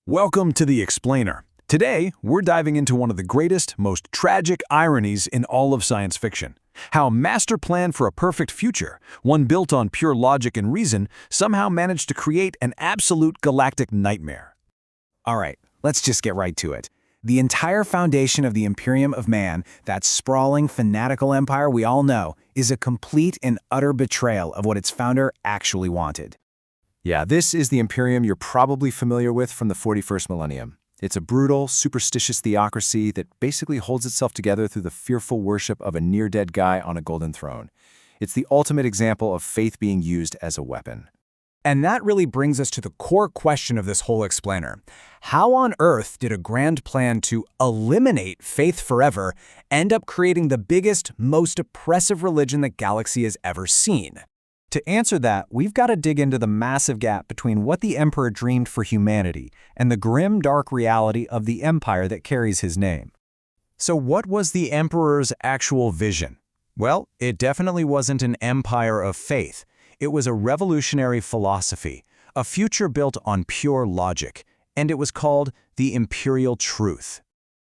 Welcome to The Explainer. Today, we're diving into one of the greatest, most tragic ironies in all of science fiction. How a master plan for a perfect future, one built on pure logic and reason, somehow managed to create an absolute galactic nightmare. All right, let's just get right to it. The entire foundation of the Imperium of Man, that sprawling, fanatical empire we all know, is a complete and utter betrayal of what its founder actually wanted. Yeah, this is the Imperium you're probably familiar with from the 41st millennium. It's a brutal, superstitious theocracy that basically holds itself together through the fearful worship of a near-dead guy on a golden throne. It's the ultimate example of faith being used as a weapon. And that really brings us to the core question of this whole explainer. How on earth did a grand plan to eliminate faith forever end up creating the biggest, most oppressive religion the galaxy has ever seen? To answer that, we've got to dig into the massive gap between what the Emperor dreamed for humanity and the grim, dark reality of the empire that carries his name. So what was the Emperor's actual vision? Well, it definitely wasn't an empire of faith. It was a revolutionary philosophy, a future built on pure logic, and it was called the Imperial Truth.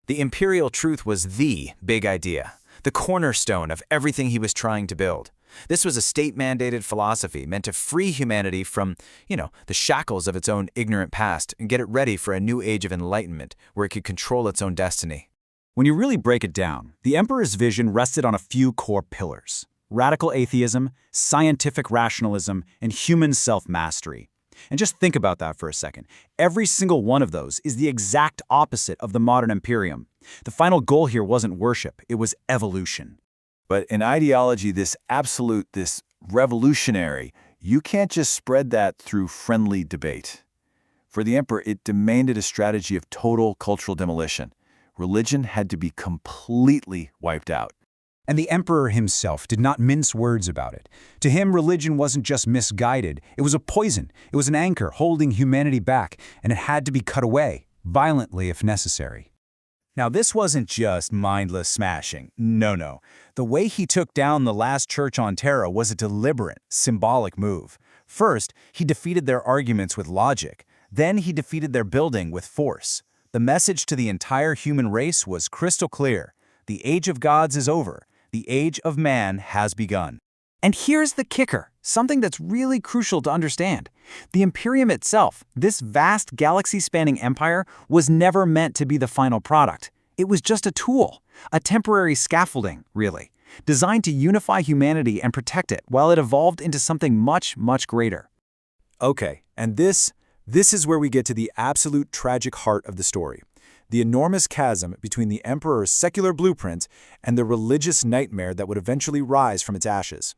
The Imperial Truth was the big idea, the cornerstone of everything he was trying to build. This was a state-mandated philosophy meant to free humanity from, the shackles of its own ignorant past and get it ready for a new age of enlightenment where it could control its own destiny. When you really break it down, the Emperor's vision rested on a few core pillars: radical atheism, scientific rationalism, and human self-mastery. And just think about that for a second. Every single one of those is the exact opposite of the modern Imperium. The final goal here wasn't worship, it was evolution. But in ideology, this absolute, this revolutionary, you can't just spread that through friendly debate. For the Emperor, it demanded a strategy of total cultural demolition. Religion had to be completely wiped out. And the Emperor himself did not mince words about it. To him, religion wasn't just misguided, it was a poison. It was an anchor holding humanity back, and it had to be cut away, violently if necessary. Now, this wasn't just mindless smashing. No. The way he took down the last church on Terra was a deliberate, symbolic move. First, he defeated their arguments with logic. Then he defeated their building with force. The message to the entire human race was crystal clear. The age of gods is over. The age of man has begun. And here's the kicker, something that's really crucial to understand. The Imperium itself, this vast galaxy-spanning empire, was never meant to be the final product. It was just a tool, a temporary scaffolding, really, designed to unify humanity and protect it while it evolved into something much, much greater. Okay, and this is where we get to the absolute tragic heart of the story. The enormous chasm between the Emperor's secular blueprint and the religious nightmare that would eventually rise from its ashes.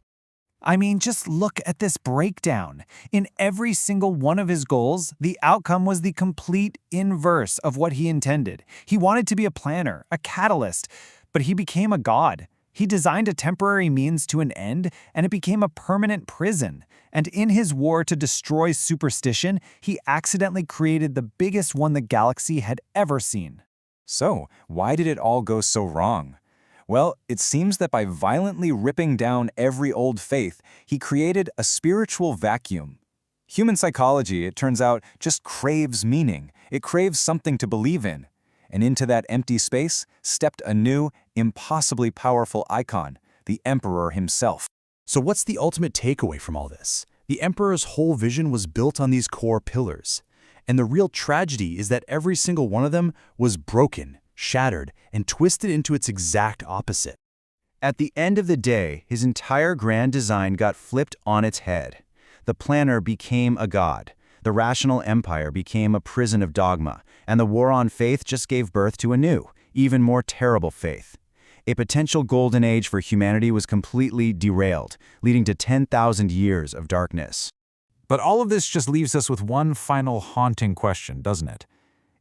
I mean, just look at this breakdown. In every single one of his goals, the outcome was the complete inverse of what he intended. He wanted to be a planner, a catalyst, but he became a god. He designed a temporary means to an end, and it became a permanent prison. And in his war to destroy superstition, he accidentally created the biggest one the galaxy had ever seen. So, why did it all go so wrong? Well, it seems that by violently ripping down every old faith, he created a spiritual vacuum. Human psychology, it turns out, just craves meaning. It craves something to believe in. And into that empty space stepped a new, impossibly powerful icon, the Emperor himself. So what's the ultimate takeaway from all this? The Emperor's whole vision was built on these core pillars. And the real tragedy is that every single one of them was broken, shattered, and twisted into its exact opposite. At the end of the day, his entire grand design got flipped on its head. The planner became a god, the rational empire became a prison of dogma, and the war on faith just gave birth to a new, even more terrible faith. A potential golden age for humanity was completely derailed, leading to 10,000 years of darkness. But all of this just leaves us with one final haunting question, doesn't it?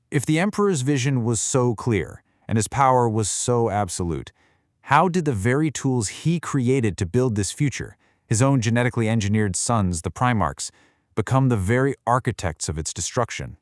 If the Emperor's vision was so clear, and his power was so absolute, how did the very tools he created to build this future, his own genetically engineered sons, the Primarchs, become the very architects of its destruction?